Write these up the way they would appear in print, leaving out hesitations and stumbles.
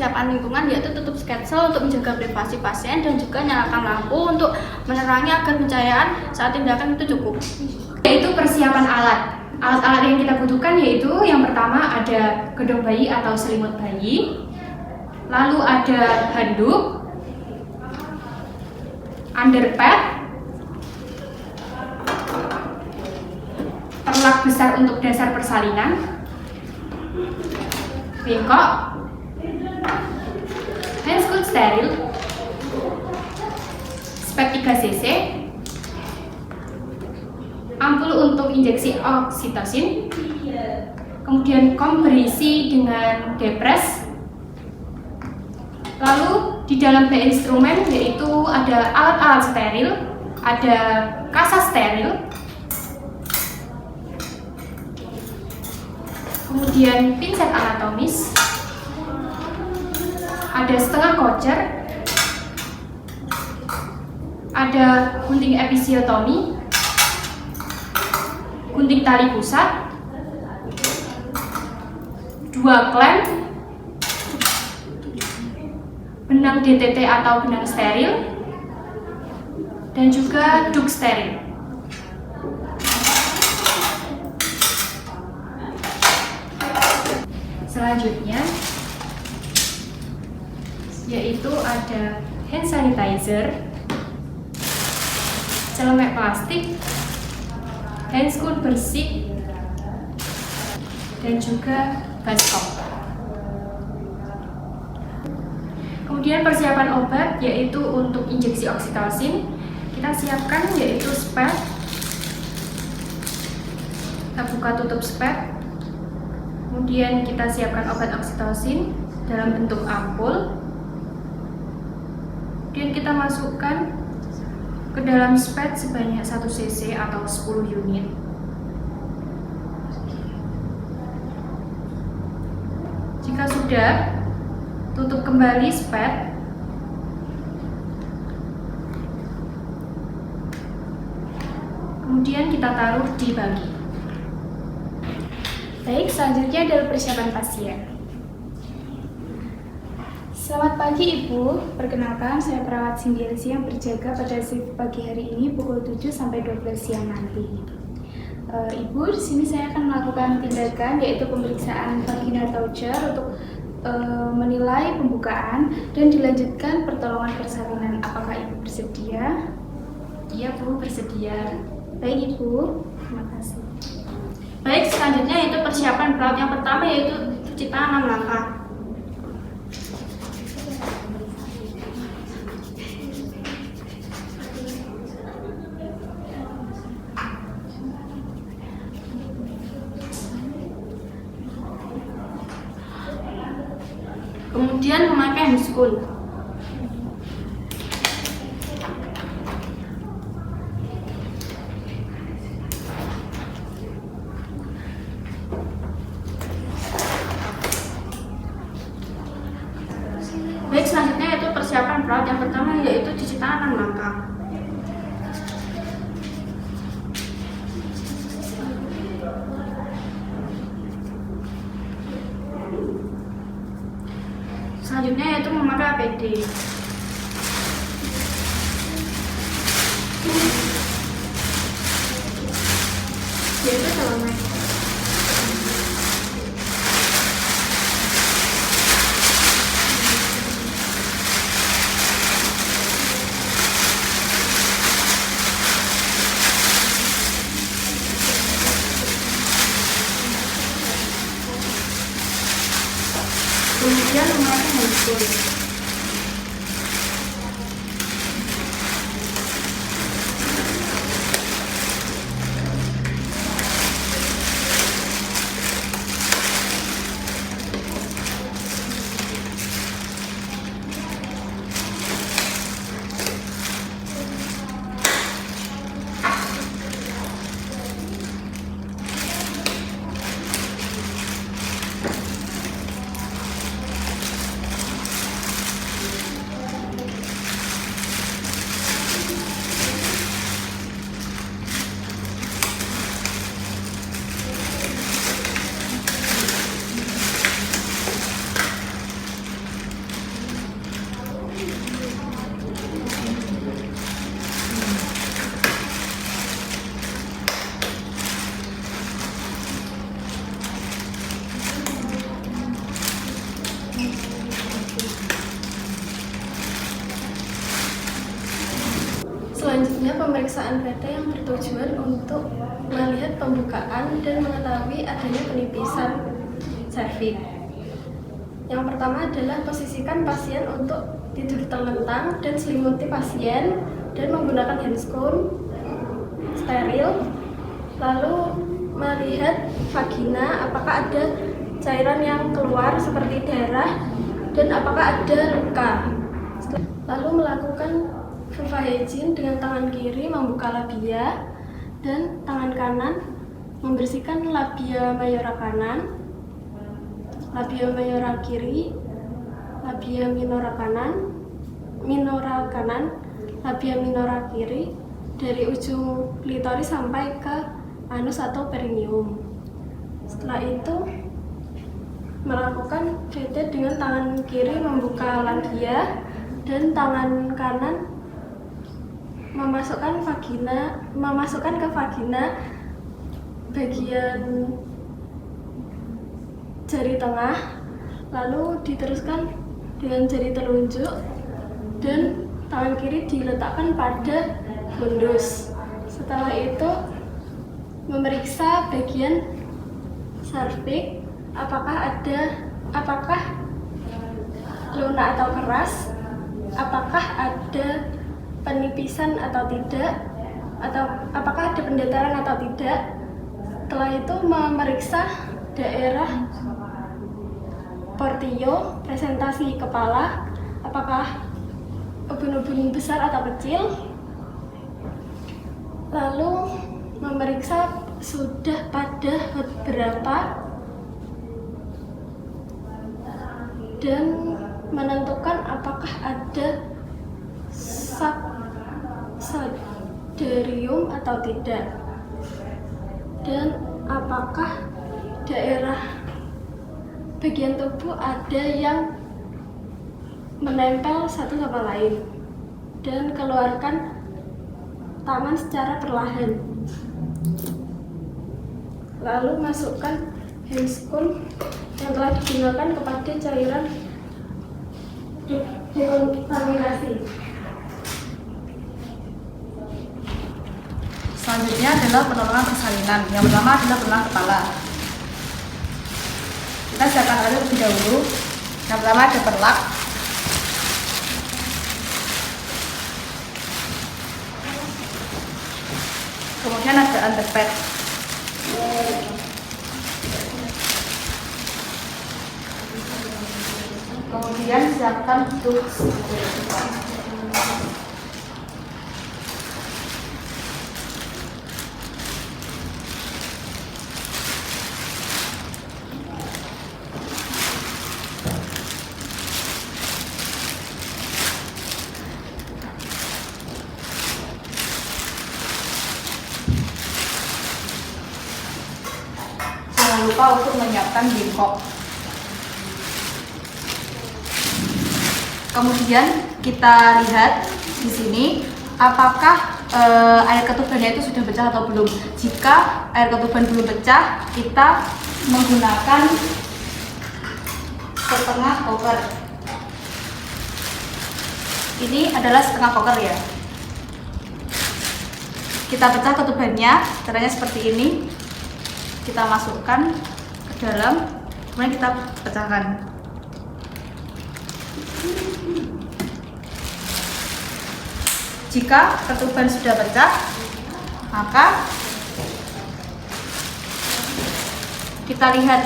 persiapan lingkungan yaitu tutup sketsel untuk menjaga privasi pasien dan juga nyalakan lampu untuk menerangi agar pencahayaan saat tindakan itu cukup. Yaitu persiapan alat. Alat-alat yang kita butuhkan yaitu yang pertama ada gedung bayi atau selimut bayi, lalu ada handuk, underpad, perlak besar untuk dasar persalinan, bengkok, handscoot steril, spek 3 cc, ampul untuk injeksi oksitosin, kemudian kom berisi dengan depres. Lalu di dalam bag instrumen yaitu ada alat-alat steril, ada kasa steril, kemudian pinset anatomis, ada setengah kocer, ada gunting episiotomi, gunting tali pusat, 2 klem, benang DTT atau benang steril, dan juga duk steril. Selanjutnya yaitu ada hand sanitizer, celemek plastik, handscoot bersih, dan juga baskom. Kemudian persiapan obat yaitu untuk injeksi oksitosin kita siapkan yaitu spek. Kita buka tutup spek. Kemudian kita siapkan obat oksitosin dalam bentuk ampul. Kemudian kita masukkan ke dalam spek sebanyak 1 cc atau 10 unit. Jika sudah, tutup kembali spek. Kemudian kita taruh di bagi. Baik, selanjutnya adalah persiapan pasien. Selamat pagi Ibu, perkenalkan saya perawat Cindy yang berjaga pada shift pagi hari ini pukul 7 sampai 12 siang nanti. Ibu, di sini saya akan melakukan tindakan yaitu pemeriksaan vaginal toucher untuk menilai pembukaan dan dilanjutkan pertolongan persalinan. Apakah Ibu bersedia? Iya Bu, bersedia. Baik Ibu, terima kasih. Baik, selanjutnya yaitu persiapan perawat. Yang pertama yaitu cuci tangan 6 langkah. Kemudian memakai handscoot. Baik, selanjutnya yaitu persiapan perawat. Yang pertama yaitu cuci tangan 6 langkah. Selanjutnya yaitu memakai APD. Yaitu celemek. Kemudian memakai handscoot. Selanjutnya, pemeriksaan PT yang bertujuan untuk melihat pembukaan dan mengetahui adanya penipisan serviks. Yang pertama adalah posisikan pasien untuk tidur terlentang dan selimuti pasien dan menggunakan handscoon steril. Lalu melihat vagina, apakah ada cairan yang keluar seperti darah dan apakah ada luka. Lalu melakukan vulva hygiene dengan tangan kiri membuka labia dan tangan kanan membersihkan labia mayora kanan, labia mayora kiri, labia minora kanan, labia minora kiri dari ujung klitoris sampai ke anus atau perineum. Setelah itu melakukan VT dengan tangan kiri membuka labia dan tangan kanan memasukkan ke vagina bagian jari tengah, lalu diteruskan dengan jari telunjuk dan tangan kiri diletakkan pada fundus. Setelah itu memeriksa bagian serviks, apakah lunak atau keras, apakah ada penipisan atau tidak, atau apakah ada pendataran atau tidak. Setelah itu memeriksa daerah portio, presentasi kepala, apakah ubun-ubun besar atau kecil. Lalu memeriksa sudah pada berapa dan menentukan apakah ada subsidiarium atau tidak, dan apakah daerah bagian tubuh ada yang menempel satu sama lain, dan keluarkan tangan secara perlahan. Lalu masukkan handscoon yang telah digunakan kepada cairan dekontaminasi. Selanjutnya adalah pertolongan persalinan. Yang pertama adalah berenang kepala. Kita siapkan air terlebih dahulu. Yang pertama ada perlak. Kemudian ada underpad. Kemudian siapkan tools. Jangan lupa untuk menyiapkan bingkok. Kemudian kita lihat di sini apakah air ketubannya itu sudah pecah atau belum. Jika air ketuban belum pecah, kita menggunakan setengah koker. Ini adalah setengah koker ya. Kita pecah ketubannya, caranya seperti ini. Kita masukkan ke dalam, kemudian kita pecahkan. Jika ketuban sudah pecah, maka kita lihat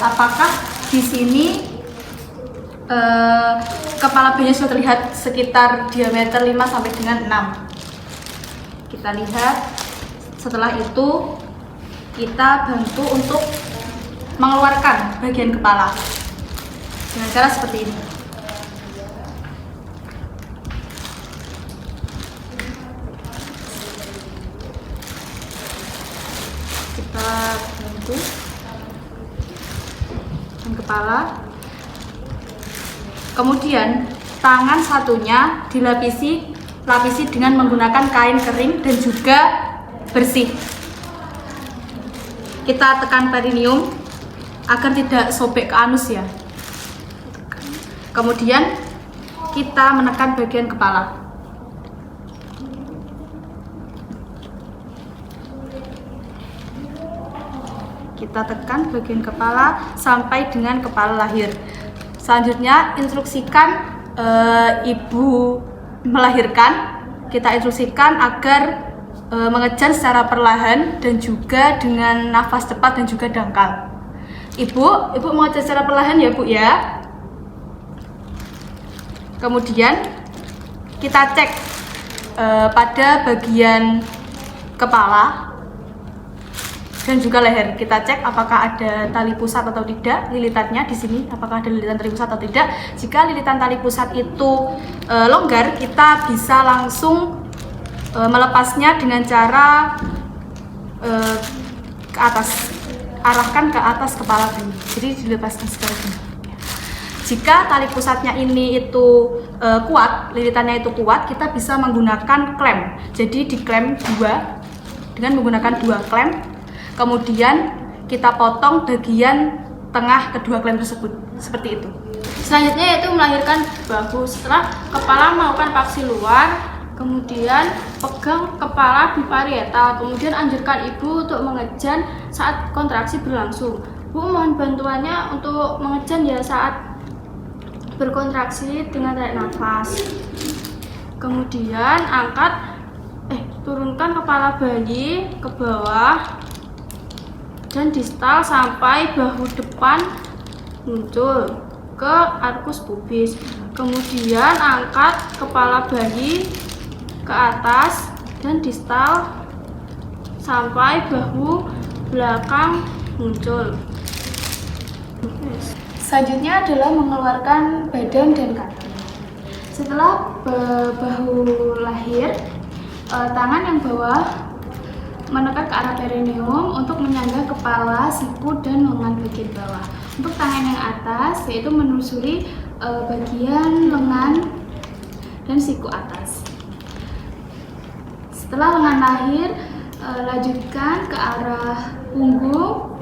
apakah di sini kepala B-nya sudah terlihat sekitar diameter 5 sampai dengan 6. Kita lihat. Setelah itu kita bantu untuk mengeluarkan bagian kepala dengan cara seperti ini. Kita bantu dengan kepala. Kemudian tangan satunya dilapisi dengan menggunakan kain kering dan juga bersih. Kita tekan perineum agar tidak sobek ke anus ya. Kemudian kita menekan bagian kepala. Kita tekan bagian kepala sampai dengan kepala lahir. Selanjutnya instruksikan ibu melahirkan. Kita instruksikan agar mengejan secara perlahan dan juga dengan nafas cepat dan juga dangkal. Ibu mengejan secara perlahan ya Bu ya. Kemudian kita cek pada bagian kepala dan juga leher. Kita cek apakah ada tali pusat atau tidak, lilitannya di sini apakah ada lilitan tali pusat atau tidak. Jika lilitan tali pusat itu longgar, kita bisa langsung melepasnya dengan cara ke atas, arahkan ke atas kepala bayi. Jadi dilepaskan secara ini. Jika tali pusatnya ini itu kuat, lilitannya itu kuat, kita bisa menggunakan klem. Jadi diklem dengan menggunakan 2 klem. Kemudian kita potong bagian tengah kedua klem tersebut, seperti itu. Selanjutnya yaitu melahirkan bahu. Setelah kepala melakukan paksi luar, kemudian pegang kepala biparietal, kemudian anjurkan ibu untuk mengejan saat kontraksi berlangsung. Bu, mohon bantuannya untuk mengejan ya saat berkontraksi dengan tarik nafas. Kemudian turunkan kepala bayi ke bawah dan distal sampai bahu depan muncul ke arkus pubis. Kemudian angkat kepala bayi ke atas dan distal sampai bahu belakang muncul. Selanjutnya adalah mengeluarkan badan dan kaki. Setelah bahu lahir, tangan yang bawah menekan ke arah perineum untuk menyangga kepala, siku, dan lengan bagian bawah. Untuk tangan yang atas yaitu menelusuri bagian lengan dan siku atas. Setelah lengan lahir, lanjutkan ke arah punggung,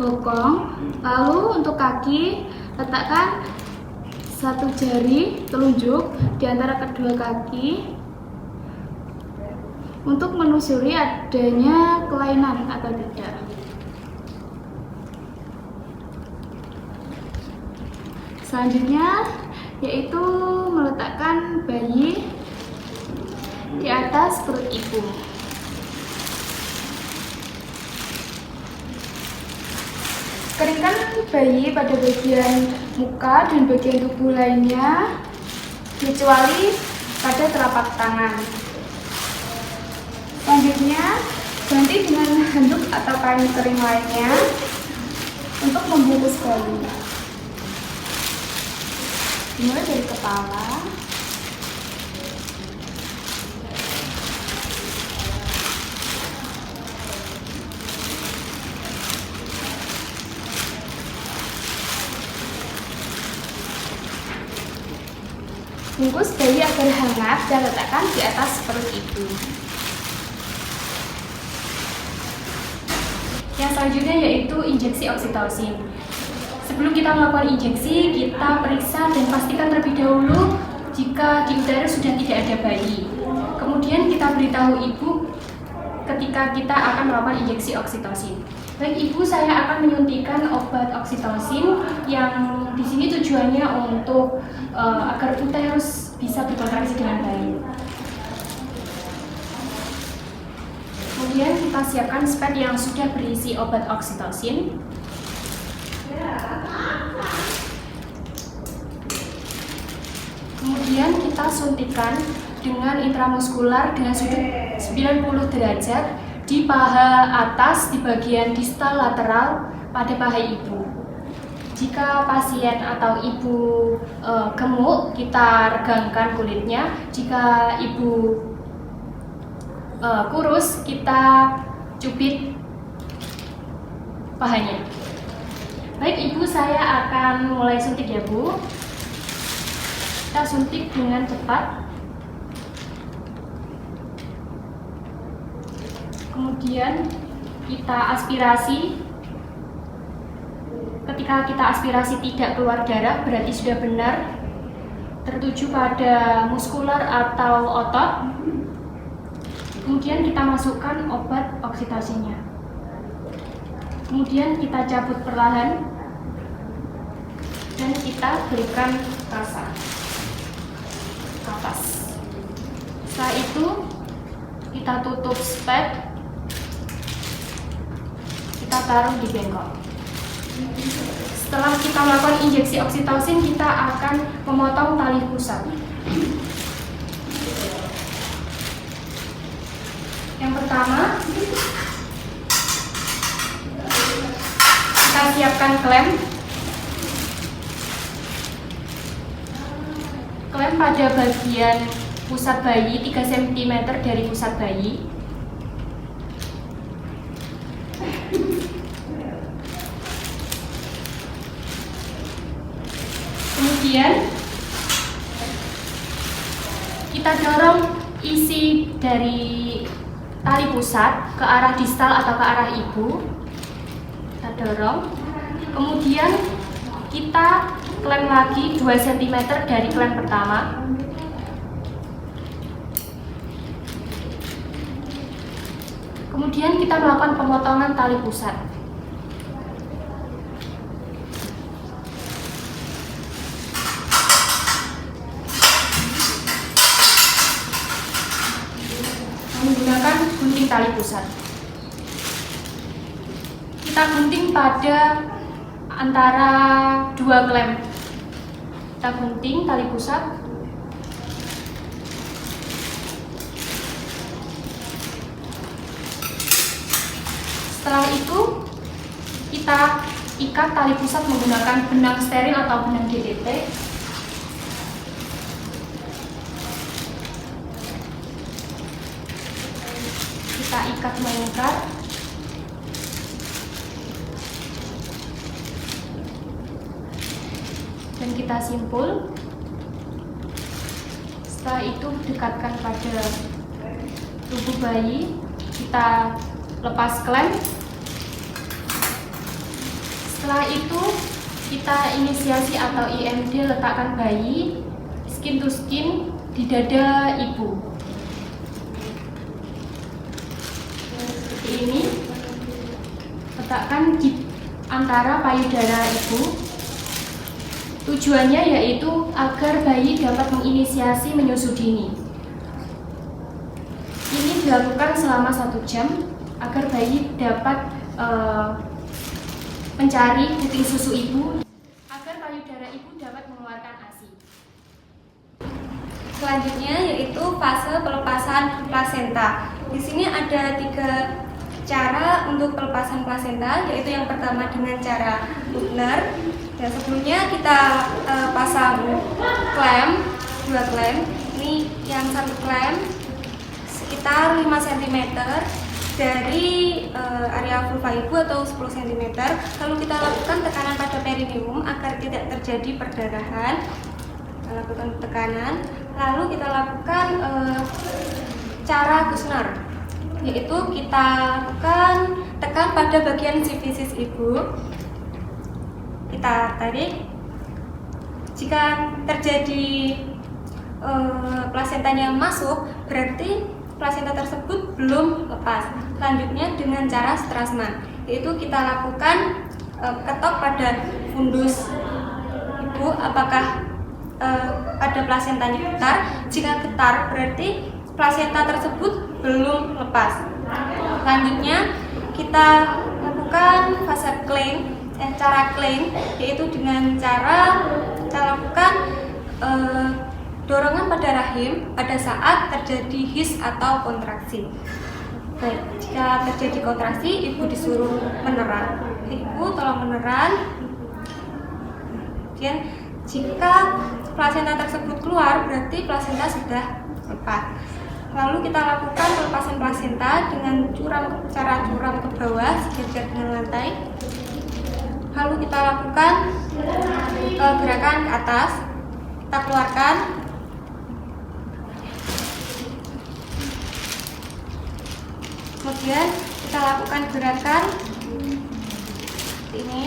bokong. Lalu untuk kaki, letakkan 1 jari telunjuk di antara kedua kaki untuk menelusuri adanya kelainan atau tidak. Selanjutnya yaitu meletakkan bayi di atas perut ibu. Keringkan bayi pada bagian muka dan bagian tubuh lainnya, kecuali pada telapak tangan. Selanjutnya, ganti dengan handuk atau kain kering lainnya untuk membungkus bayi. Mulai dari kepala, bungkus bayi agar hangat dan letakkan di atas perut ibu. Yang selanjutnya yaitu injeksi oksitosin. Sebelum kita melakukan injeksi, kita periksa dan pastikan terlebih dahulu jika di udara sudah tidak ada bayi. Kemudian kita beritahu ibu ketika kita akan melakukan injeksi oksitosin. Baik ibu, saya akan menyuntikkan obat oksitosin yang di sini tujuannya untuk agar uterus bisa berkontraksi dengan baik. Kemudian kita siapkan spad yang sudah berisi obat oksitosin. Kemudian kita suntikan dengan intramuskular dengan sudut 90 derajat di paha atas di bagian distal lateral pada paha ibu. Jika pasien atau ibu gemuk, kita regangkan kulitnya. Jika ibu kurus, kita cubit pahanya. Baik ibu, saya akan mulai suntik ya bu. Kita suntik dengan cepat. Kemudian kita aspirasi. Ketika kita aspirasi tidak keluar darah, berarti sudah benar tertuju pada muskular atau otot. Kemudian kita masukkan obat oksitosinnya. Kemudian kita cabut perlahan dan kita berikan rasa ke atas. Setelah itu kita tutup spek, kita taruh di bengkok. Setelah kita melakukan injeksi oksitosin, kita akan memotong tali pusat. Yang pertama, kita siapkan klem. Klem pada bagian pusat bayi 3 cm dari pusat bayi. Kemudian kita dorong isi dari tali pusat ke arah distal atau ke arah ibu. Kita dorong. Kemudian kita klem lagi 2 cm dari klem pertama. Kemudian kita melakukan pemotongan tali pusat. Menggunakan gunting tali pusat. Kita gunting pada antara 2 klem. Kita gunting tali pusat. Setelah itu kita ikat tali pusat menggunakan benang steril atau benang DDT. Kita ikat melingkar. Dan kita simpul. Setelah itu dekatkan pada tubuh bayi. Kita lepas klem. Setelah itu kita inisiasi atau IMD, letakkan bayi skin to skin di dada ibu. Seperti ini. Letakkan di antara payudara ibu. Tujuannya yaitu agar bayi dapat menginisiasi menyusu dini. Ini dilakukan selama 1 jam agar bayi dapat mencari puting susu ibu, agar payudara ibu dapat mengeluarkan ASI. Selanjutnya yaitu fase pelepasan plasenta. Di sini ada 3 cara untuk pelepasan plasenta, yaitu yang pertama dengan cara Buckner. Ya, sebelumnya kita pasang klem, 2 klem. Ini yang 1 klem sekitar 5 cm dari area vulva ibu atau 10 cm. Lalu kita lakukan tekanan pada perineum agar tidak terjadi perdarahan. Kita lakukan tekanan, lalu kita lakukan cara Kushner, yaitu kita lakukan tekan pada bagian sifisis ibu. Kita tarik. Jika terjadi plasentanya masuk, berarti plasenta tersebut belum lepas. Selanjutnya dengan cara Strassmann, yaitu kita lakukan ketok pada fundus ibu, apakah pada plasentanya getar. Jika getar, berarti plasenta tersebut belum lepas. Selanjutnya kita lakukan fase Klein, cara Klein, yaitu dengan cara kita lakukan dorongan pada rahim pada saat terjadi his atau kontraksi. Baik, jika terjadi kontraksi, ibu disuruh meneran. Ibu tolong meneran. Kemudian jika plasenta tersebut keluar, berarti plasenta sudah lepas. Lalu kita lakukan pelepasan plasenta dengan cara curam ke bawah sejajar dengan lantai. Lalu kita lakukan gerakan ke atas. Kita keluarkan. Kemudian kita lakukan gerakan seperti ini.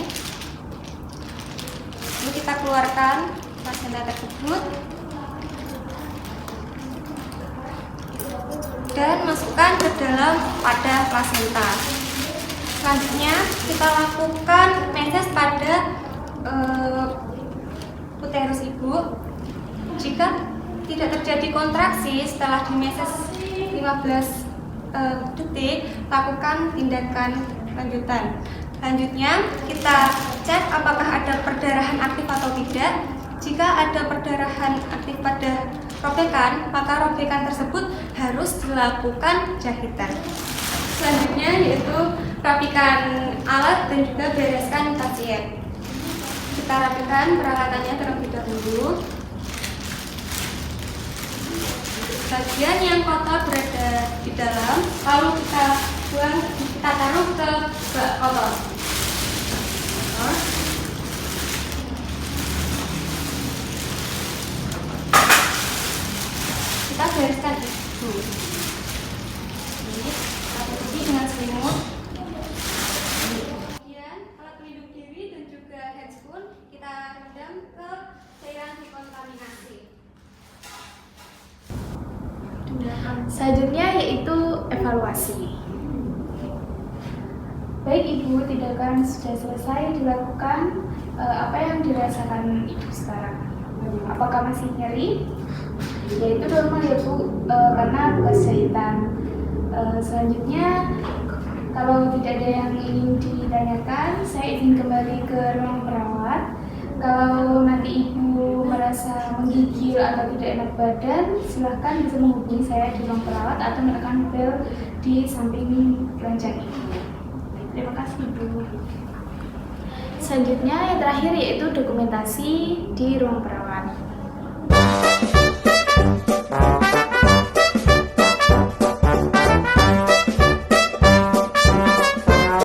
Lalu kita keluarkan plasenta tersebut dan masukkan ke dalam pada plasenta. Selanjutnya kita lakukan meses pada uterus ibu. Jika tidak terjadi kontraksi setelah dimeses 15 detik, lakukan tindakan lanjutan. Selanjutnya kita cek apakah ada perdarahan aktif atau tidak. Jika ada perdarahan aktif pada robekan, maka robekan tersebut harus dilakukan jahitan. Selanjutnya yaitu rapikan alat dan juga bereskan pasien. Kita rapikan peralatannya terlebih dahulu. Bagian yang kotor berada di dalam, lalu kita buang, kita taruh ke bak kotor. Kita bereskan itu. Kita tutupi dengan selimut. Kemudian alat pelindung diri dan juga handscoon kita rendam ke cairan dekontaminasi. Selanjutnya yaitu evaluasi. Baik Ibu, tindakan sudah selesai dilakukan. Apa yang dirasakan Ibu sekarang? Apakah masih nyeri? Yaitu normal ya Bu, karena bekas jahitan. Selanjutnya, kalau tidak ada yang ingin ditanyakan, saya izin kembali ke ruang perawat. Kalau nanti Ibu merasa menggigil atau tidak enak badan, silahkan bisa menghubungi saya di ruang perawat atau menekan bel di samping ranjang Ibu. Terima kasih Ibu. Selanjutnya yang terakhir yaitu dokumentasi di ruang perawat.